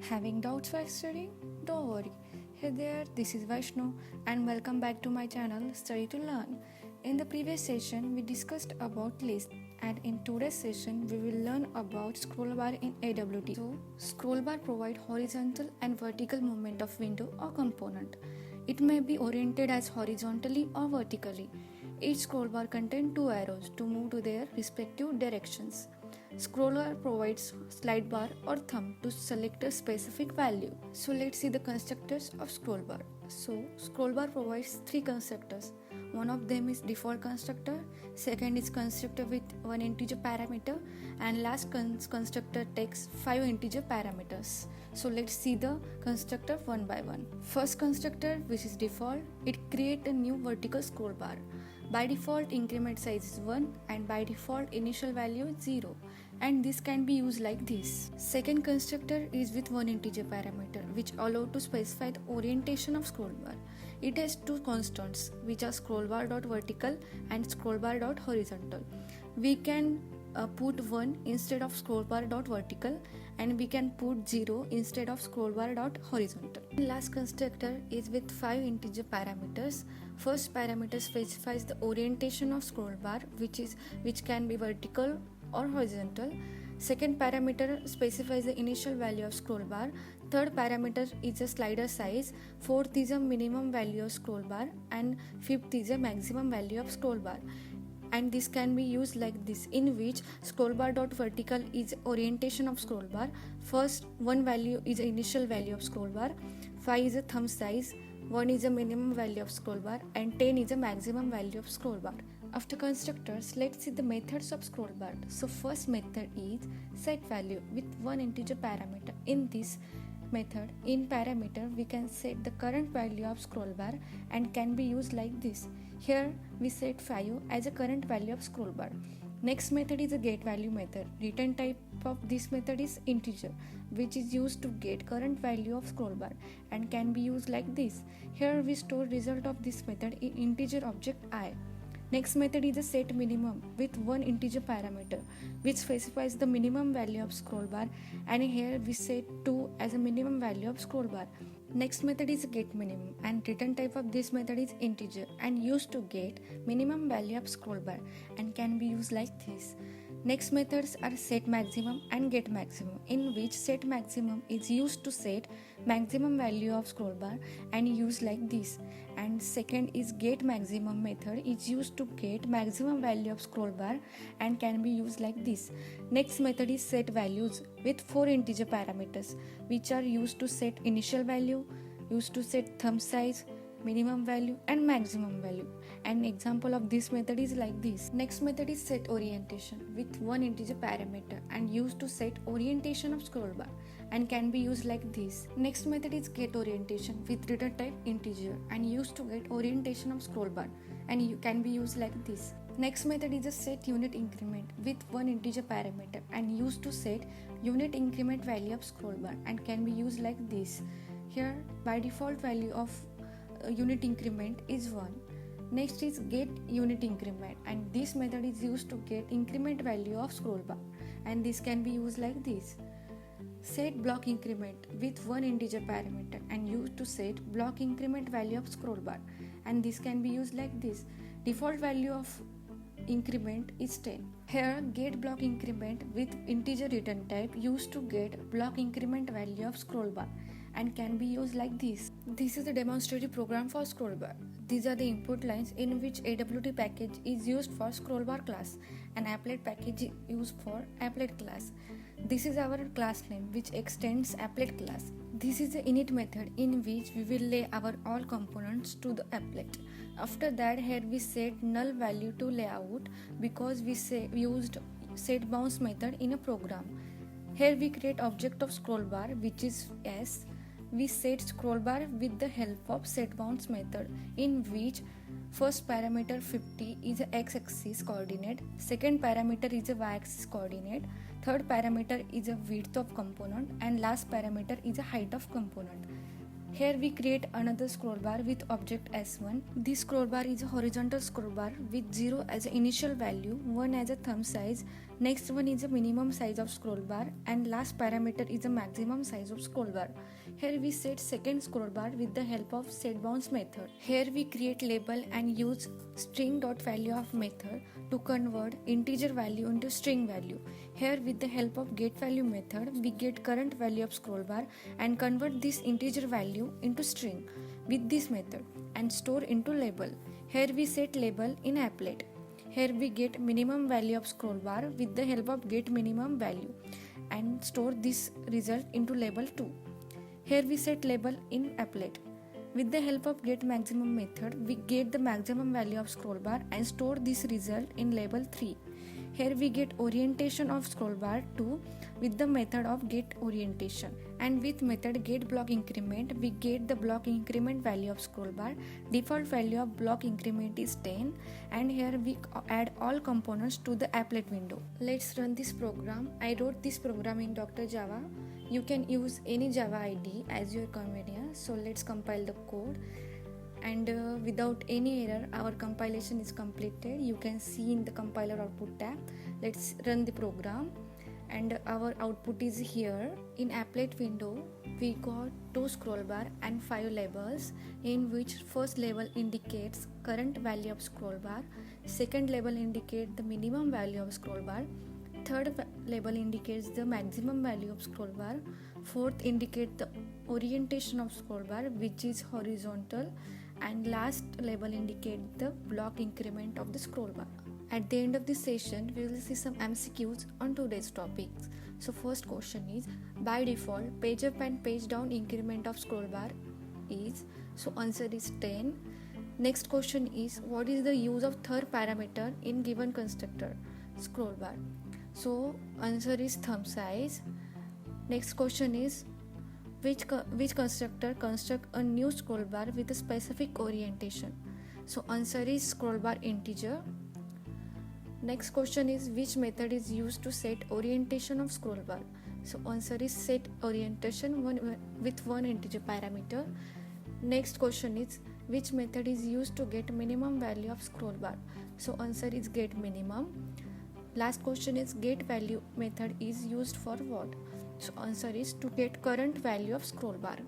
Having doubts while studying? Don't worry. Hey there, this is Vaishnu and welcome back to my channel Study to Learn. In the previous session, we discussed about list and in today's session, we will learn about scroll bar in AWT. So, scroll bar provide horizontal and vertical movement of window or component. It may be oriented as horizontally or vertically. Each scroll bar contains two arrows to move to their respective directions. Scroller provides slide bar or thumb to select a specific value. So let's see the constructors of scroll bar. So scroll bar provides three constructors. One of them is default constructor, second is constructor with one integer parameter, and last constructor takes 5 integer parameters. So let's see the constructor one by one. First constructor, which is default, it creates a new vertical scroll bar. By default, increment size is 1 and by default initial value is 0, and this can be used like this. Second constructor is with one integer parameter which allow to specify the orientation of scroll bar. It has two constants which are scroll bar dot vertical and scroll bar dot horizontal. We can put 1 instead of scroll bar dot vertical, and we can put 0 instead of scroll bar dot horizontal. Last constructor is with 5 integer parameters. First parameter specifies the orientation of scroll bar, which can be vertical or horizontal. Second parameter specifies the initial value of scroll bar. Third parameter is the slider size. Fourth is a minimum value of scroll bar, and fifth is a maximum value of scroll bar. And this can be used like this, in which scroll bar dot vertical is orientation of scroll bar. First, one value is the initial value of scroll bar, 5 is a thumb size, 1 is a minimum value of scroll bar, and 10 is a maximum value of scroll bar. After constructors, let's see the methods of scroll bar. So first method is set value with one integer parameter. In this method, in parameter we can set the current value of scroll bar and can be used like this. Here we set 5 as a current value of scroll bar. Next method is a get value method. Return type of this method is integer, which is used to get current value of scroll bar and can be used like this. Here we store result of this method in integer object I. Next method is a set minimum with one integer parameter which specifies the minimum value of scroll bar, and here we set 2 as a minimum value of scroll bar. Next method is get minimum, and return type of this method is integer and used to get minimum value of scroll bar and can be used like this. Next methods are set maximum and get maximum, in which set maximum is used to set maximum value of scroll bar and used like this. And second is get maximum method is used to get maximum value of scroll bar and can be used like this. Next method is set values with 4 integer parameters which are used to set initial value, used to set thumb size, minimum value and maximum value. An example of this method is like this. Next method is set orientation with one integer parameter and used to set orientation of scroll bar and can be used like this. Next method is get orientation with return type integer and used to get orientation of scroll bar and you can be used like this. Next method is a set unit increment with one integer parameter and used to set unit increment value of scroll bar and can be used like this. Here by default value of unit increment is 1. Next is get unit increment, and this method is used to get increment value of scroll bar and this can be used like this. Set block increment with one integer parameter and used to set block increment value of scroll bar and this can be used like this. Default value of increment is 10. Here get block increment with integer return type used to get block increment value of scroll bar and can be used like this. This is the demonstrative program for scroll bar. These are the input lines in which AWT package is used for scroll bar class and applet package is used for applet class. This is our class name which extends applet class. This is the init method in which we will lay our all components to the applet. After that, here we set null value to layout because we used set bounce method in a program. Here we create object of scroll bar which is S. We set scroll bar with the help of setBounce method, in which first parameter 50 is a x-axis coordinate, second parameter is a y-axis coordinate, third parameter is a width of component, and last parameter is a height of component. Here we create another scroll bar with object S1. This scroll bar is a horizontal scroll bar with 0 as an initial value, 1 as a thumb size, Next one is the minimum size of scroll bar, and last parameter is the maximum size of scroll bar. Here we set second scroll bar with the help of setBounce method. Here we create label and use string.value of method to convert integer value into string value. Here with the help of getValue method we get current value of scroll bar and convert this integer value into string with this method and store into label. Here we set label in applet. Here we get minimum value of scroll bar with the help of getMinimum value and store this result into label 2. Here we set label in applet. With the help of getMaximum method, we get the maximum value of scroll bar and store this result in label 3. Here we get orientation of scroll bar 2 with the method of getOrientation, and with method getBlockIncrement we get the block increment value of scroll bar. Default value of block increment is 10, and here we add all components to the applet window. Let's run this program. I wrote this program in Dr. Java. You can use any Java IDE as your convenience. So let's compile the code, and without any error our compilation is completed. You can see in the compiler output tab. Let's run the program, and our output is here. In applet window we got 2 scroll bar and 5 labels, in which first label indicates current value of scroll bar, second label indicates the minimum value of scroll bar, third label indicates the maximum value of scroll bar, fourth indicates the orientation of scroll bar which is horizontal, and last label indicates the block increment of the scroll bar. At the end of this session we will see some MCQs on today's topics. So first question is, by default page up and page down increment of scroll bar is, so answer is 10. Next question is, what is the use of third parameter in given constructor scroll bar? So answer is thumb size. Next question is, which constructor construct a new scroll bar with a specific orientation? So answer is scroll bar integer. Next question is, which method is used to set orientation of scroll bar? So answer is set orientation with one integer parameter. Next question is, which method is used to get minimum value of scroll bar? So answer is getMinimum. Last question is, getValue method is used for what? So answer is to get current value of scroll bar.